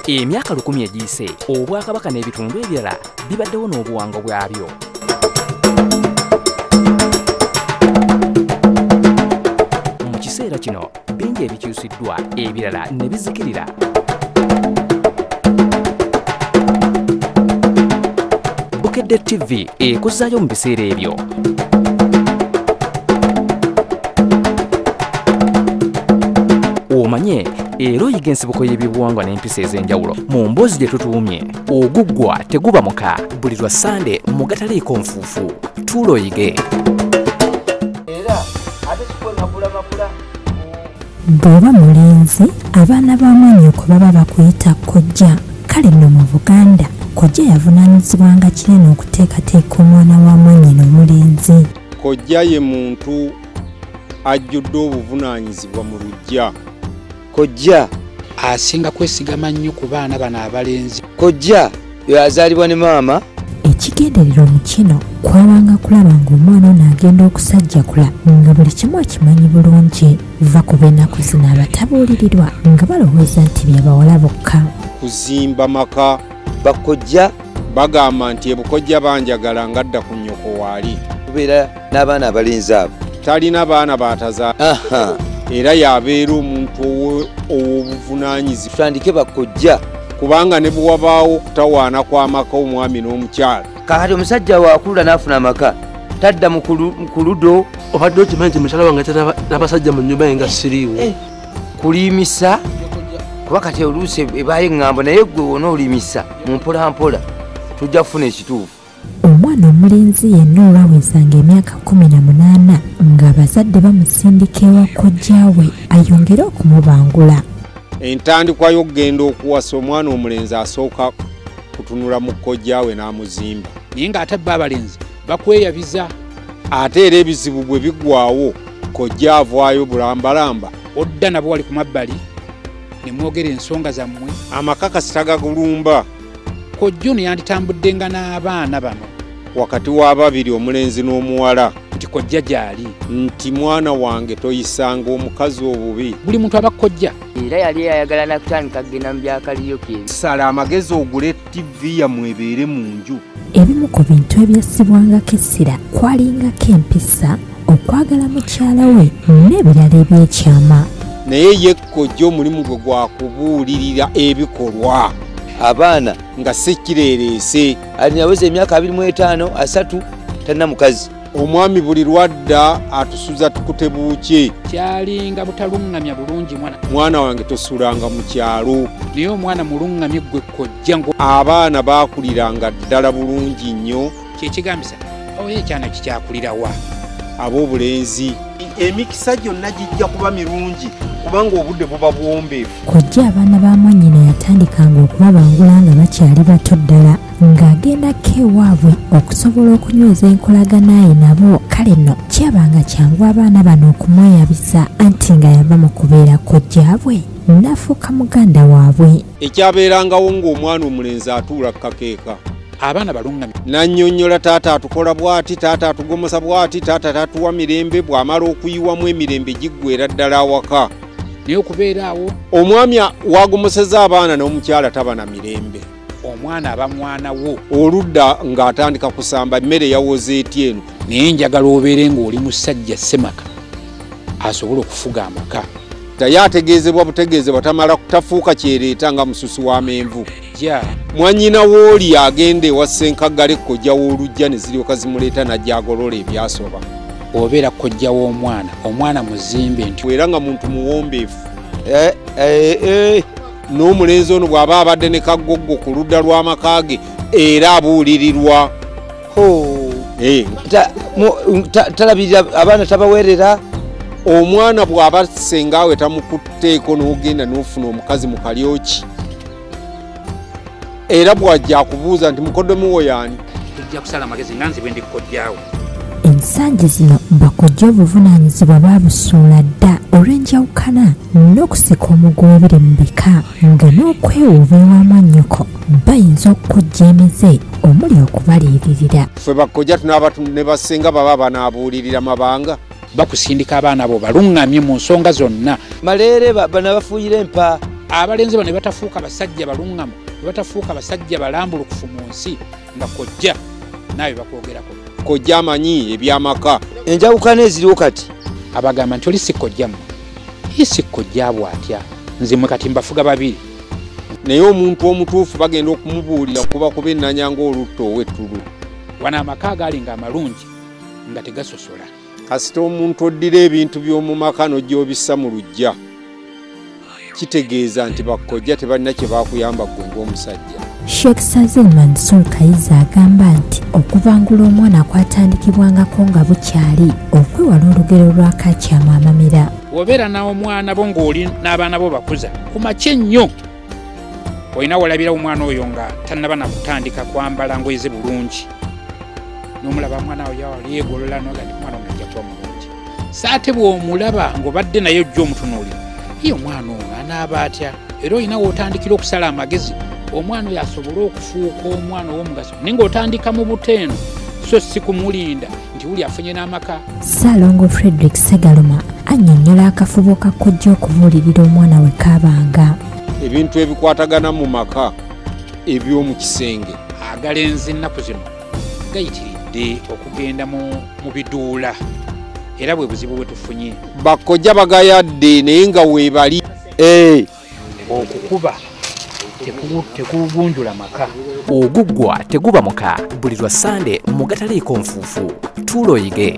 Emyaka 10 egiyise Obwakabaka n'ebitundu ebirala bibaddewo n'obuwango bwabyo. Mu kiseera kino bingi ebikyusiddwa ebirala ne bizikirira. Bukedde TV ekuzaayo mu biseera ebyo. Omanye era oyiga ensibuko y'ebibuwangwa n'empisa ez'enjawulo mu mboozi gye tutuumye. Oguggwa teguba muka buli lwa Sande mu gataleeko nfuufu. Tuula oyige. Bw'oba mulenzi abaana ba mwannyoko baba bakuyita kkojja. Kale nno mu Buganda kkojja yavunaanyizibwanga kinene okuteekateeka omwana wa mwannyina omulenzi. Kkojja ye muntu ajjudde obuvunaanyizibwa mu luggya. Kkojja asinga kwesigama nnyo ku baana bano abalenzi. Kkojja yazaalibwa ne maama. Ekigenderero mu kino kwabanga kulaba ng'omwana ono agenda okusajjakula nga buli kimu akimanyi bulungi. Va ku b'ennaku zino abatabuulirirwa nga balowooza nti bye bawala bokka. Kuzimba maka. Bakkojja bagamba nti ebukojja banjagala ngadda ku nnyoko waali. Kubeera n'abaana abalenzi abo. Talina baana baatazaala. Era yabeera omuntu ow'obuvunaanyizibwa. Tutandike bakkojja. Kubanga ne bwe wabaawo okutawaana kw'amaka omwami n'omukyala. Kakati omusajja waakulula n'afuna amaka tadda mu kuludo. Obadde okimanyi nti mukyala wange n'abasajja mu nnyumba ye nga siriiwo. Kulimisa kuba kati oluusi ebaayo eŋŋambo naye ggwe wona olimisa mu mpolampola tujja kufuna ekituufu. Omwana omulenzi yenna olwawezanga emyaka 18 ng'abazadde bamusindika ewa kkojja we ayongere okumubangula. Entandikwa y'okugenda okuwasa omwana omulenzi asooka kutunula mu kkojja we n'amuzimba. Naye ng'ate bo abalenzi bakweyabiza. Ate era ebizibu bwe biggwaawo kkojja avaayo bulambalamba. Odda nabo wali ku mabbali ne mwogera ensonga zammwe. Amakakasi tagagulumba. Kkojja ono yanditambuddenga n'abaana bano wakati w'ababiri omulenzi n'omuwala. Nti kkojja gy'ali. Nti mwana wange toyisanga omukazi obubi. Buli muntu aba kkojja. Era yali ayagala nakutandika kugenda mu byakaliyoke. Sala amagezi ogule TV yammwe ebeere mu nju. Ebimu ku bintu ebyassibwangako essira kwalingako empisa, okwagala mukyala we n'ebirala ebyekyama. Naye ye kkojja omulimu gwe gwa kubuulirira ebikolwa. Abaana nga si kireereese. Alinaweza emyaka 25 3 talina mukazi. Omwami buli lwadda atusuza tukute buuke. Kyalinga butaluŋŋamya bulungi mwana wange tosulanga mu kyalo. Naye omwana muluŋŋamye ggwe kkojja. Abaana baakuliranga ddala bulungi nnyo. Kyekigambisa oyo ekyana kikyakulira wa ab'obulenzi. Emikisa gyonna gijja kuba mirungi kubanga obudde buba buwombeefu. Kkojja abaana ba mwannyina yatandikanga okubabangula nga bakyali bato ddala ng'agendako ewaabwe okusobola okunyweza enkolagana ye nabo. Kale nno kyabanga kyangu abaana bano okumweyabisa anti nga yava mu kubeera kkojjaabwe n'afuuka muganda waabwe. Ekyabeerangawo ng'omwana omulenzi atuula kakeeka. Abaana balungamye. Nannyonnyola taata atukola bw'ati, taata atugomosa bw'ati, taata tatuwa mirembe. Bw'amala okuyiwamu emirembe giggweera ddala awaka. Naye okubeera awo omwami wagomoseza abaana n'omukyala taba na mirembe. Omwana aba mwana wo. Oludda ng'atandika kusamba emmere yawoza ety eno. Naye njagala obeere ng'oli musajja ssemaka asobola okufuga amaka. Taye ategeezebwa butegeezebwa tamala kutafuuka kyereeta nga mususu w'amenvu. Mwannyina w'oli agenda ewa ssenkaggale kkojja w'olujja ne ziryoka zimuleeta n'ajja agolola ebyasoba. Obeera kkojja w'omwana, omwana muzimbe nti era nga muntu muwombeefu. N'omulenzi ono bw'aba abadde ne kaggoggo ku ludda lw'amaka ge era abuulirirwa. Talabirira abaana tabaweerera. Omwana bw'aba sengaawe tamukutteeko n'ogenda n'ofuna omukazi mu kalyoki. Era bw'ajja akubuuza nti mukoddomi wo y'ani? Tujja kusala amagezi nga nzibwe ndi kkojjaawo. Ensangi zino bakkojja obuvunaanyizibwa baabusuula dda olw'enjawukana n'okusika omugoobire mu bika nga n'okwewuuba ewa mwannyoko bayinza okukojja emize omuli okubaliiririra. Ffe bakkojja tunaaba ne bassenga baba banaabuulirira mabanga. Bakusindika abaana bo baluŋŋamye mu nsonga zonna. Maleere bana bafuuyira empa abalenzi bano batafuuka basajja balungamu batafuuka basajja balambulukufu mu nsi nga kojja naawe bakwogerako kojja amanyi ebyamaka enjawukana eziriwo kati abagamba nti oli si kojjamu isi kojja bw'atya nze mwe kati mbafuga babiri naye omuntu omutuufu bagenda okumubuulira kuba kuba ennanyanga olutta ow'ettulu wano amaka agaali nga amalungi nga tegasosola kasita omuntu oddira ebintu by'omu maka n'ojja obissa mu luggya kitegeeza nti bakojja tebalina kye baakuyamba ggwe ng'omusajja. Sheikh Sazil Mansour Kayiza agamba nti okuvangula omwana kwatandikibwangako nga bukyali okwewala olugero lwa kakyamu amamira. Obeera n'omwana bo ng'oli n'abaana bo bakuza ku makya ennyo olina walabira omwana oyo nga tannaba nakutandika kwambala ngoye ze bulungi n'omulaba mwana oyo yeegolola noga nti mwana omujja kuba mulungi saate bw'omulaba ng'obadde naye ojja omutunuulira ye omwana ono anaaba atya era olina w'otandikira okusala amagezi omwana oyo asobole okufuuka omwana ow'omugaso naye ng'otandika mu buteeno so si kumulinda nti wuli afunye n'amaka. Ssaalongo Frederick Segaluma annyonnyola akafubo ka kojja okubuulirira omwana we kaabanga. Ebintu ebikwatagana mu maka eby'omu kisenge agalenzi ennaku zino gayitiridde okugenda mu biduula era bwe buzibu bwe tufunye bakojja bagayadde naye nga weebali okukuba tekugunjula maka oguggwa teguba muka buli lwa Sande mu gataliiko nfuufu tuulo yige.